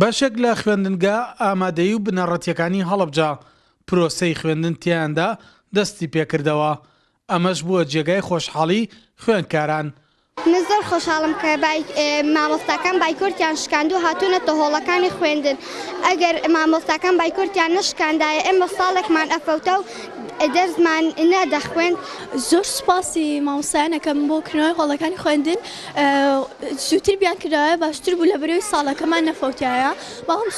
بەشێک لە خوێندنگا ئامادەیی و بنەڕەتیەکانی هەڵەبجە پرۆسەی خوێندن تیاندا دەستی پێکردەوە. ئەمەش بووە جێگای خۆشحاڵی خوێندکاران. من زۆر خۆشحاڵم کە مامۆستاکان بایکۆرتیان شکاند و هاتوونەتە هۆڵەکانی خوێندن. ئەگەر مامۆستاکان بایکۆرتیان نشکاندایە ئێمە ساڵێکمان ئەفەوتە و دەرزمان نەدەخوێند. زۆر سوپاسی مامۆستایانەکەم بۆ کردنەوەی هۆڵەکانی خوێندن. زووتر بیان کردایە باشتر بوو لە بەرەوەی ساڵەکەمان نەفەوتایە. بەڵام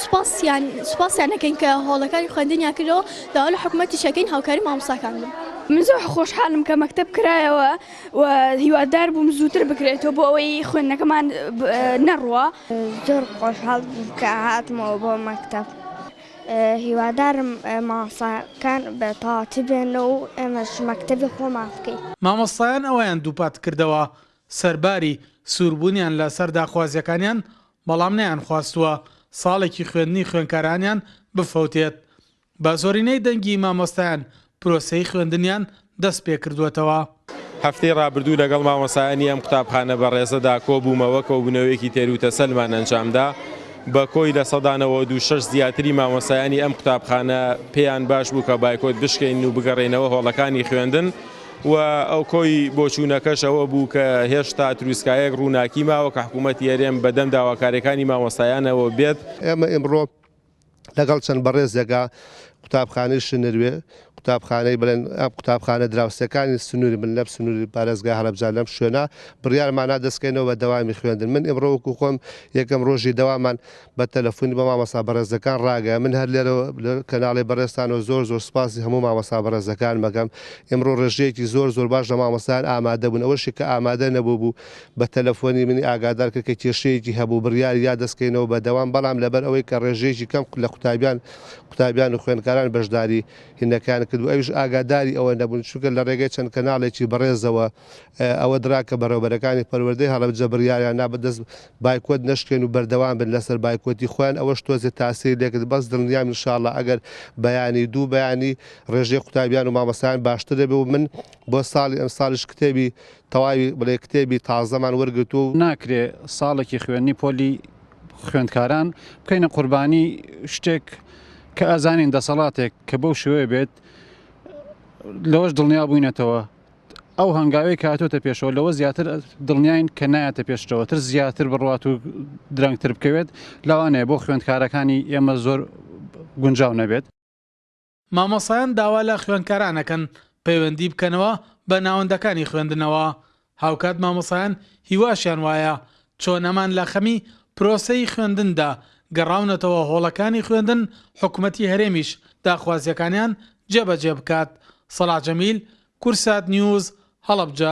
سوپاسیان نەکەین کە هۆڵەکانی خوێندنیان کردەوە داوا لە حکوومەتی شەکەین هاوکاری مامۆستاکان بن. من زۆر خۆشحاڵم کە مەکتەب کرایەوە و هیوادار بووم زووتر بکرێتەوە بۆ ئەوەی خوێندنەکەمان نەڕوە. زۆر خۆشحاڵ بووم کە هاتمەوە بۆ مەکتەب. هیوادارم مامۆستاکان بە تەواوەتی بێنەوە و ئێمەش مەکتەبی خۆمان بکەین. مامۆستایان ئەوەیان دووپات کردەوە سەرباری سووربوونیان لە سەر داخوازیەکانیان، بەڵام نەیان خواستووە ساڵێکی خوێندنی خوێندکارانیان بفەوتێت. بە زۆرینەی دەنگی مامۆستایان پرۆسەی خوێندنیان دەست پێ کردووەتەوە. هەفتەی ڕابردوو لەگەڵ مامۆستایانی ئەم قوتابخانە بە ڕێزەدا کۆبوومەوە کۆبوونەوەیەکی تێروتەسەلمان ئەنجامدا. بە کۆی لە سەدانەوە 26 زیاتری مامۆستایانی ئەم قوتابخانە پێیان باش بوو کە بایکۆت بشکێن و بگەڕێنەوە هۆڵەکانی خوێندن و ئەو کۆی بۆچوونەکەش ئەوە بوو کە هێشتا تروسکایەک ڕووناکی ماوە کە حکوومەتی هەرێم بەدەم داواکاریەکانی مامۆستایانەوە بێت. ئێمە ئێمڕۆ لەگەڵ چەند بەڕێزێکا قوتابخانەی شنوێ قوتابخانەی بڵێن ئەم قوتابخانە دراوسەکانی سنووری من لەم سنووری پارێزگای هەڵەبجە لەم شوێنە بڕیارمانە دەستکەینەوە بە دەوامی خوێندن. من ئێمڕۆ وەکو خۆم یەکەم ڕۆژی دەوامان بە تەلەفۆنی بە مامۆستا بەڕێزەکان ڕاگەیە. من هەر لێرەوە کەناڵی بەڕێستانەوە زۆر سوپاسی هەموو مامۆستا بەڕێزەکان مەگەم. ئێمڕۆ ڕێژەیەکی زۆر باش لە مامۆستایان ئامادە بوون. ئەوەشی کە ئامادە نەبوو بوو بە تەلەفۆنی منی ئاگادار کرد کە کێشەیەکی هەبوو بڕیاری یا دەستکەینەوە بە دەوام، بەڵام لەبەر ئەوەی کە ڕێژەیەکی کەم لە قوتابیان و خوێندکاران بەشداری هینەکان کردو. ئەویش ئاگاداری ئەوە نەبوون، چونکە لە ڕێگەی چەند کەناڵێکی بەڕێزەوە ئەوە دراکە بەڕێوەبەرەکانی پەروەردەی هەڵەبجە بڕیاریان نابدەست بایکۆت نەشکێن و بەردەوام بن لەسەر بایکۆتی خۆیان. ئەوەش تۆزێ تاسیری لێکرد. بەس دڵنیام ئینشاءڵڵا ئەگەر بەیانی دوو بەیانی ڕێژەی قوتابیان و مامۆستایان باشتر دەبێ و من بۆ ساڵی ئەم ساڵش کتێبی تەواوی بڵێ کتێبی تازەمان وەرگرتو و ناکرێ ساڵێکی خوێندنی پۆلی خوێندکاران بکەینە قوربانی شتێک کە ئازانین دەسەڵاتێک کە بەو شوێ بێت. لەوەش دڵنیا بووینەتەوە ئەو هەنگاوی کاتۆتە پێشەوە لەوە زیاتر دڵنیاین کە نایەتە پێشەوە تر زیاتر بڕوات و درەنگتر بکەوێت. لەوانەیە بۆ خوێندکارەکانی ئێمە زۆر گونجاو نەبێت. مامۆستایان داوا لە خوێندکارانەکەن پەیوەندی بکەنەوە بە ناوەندەکانی خوێندنەوە. هاوکات مامۆستایان هیواشیان وایە چۆن ئەمان لە خەمی پرۆسەی خوێندندا گەڕاونەتەوە هۆڵەکانی خوێندن، حکوومەتی هەرێمیش داخوازیەکانیان جێبەجێ بکات. سەلاح جەمیل، کورسات نیوز، هەڵەبجە.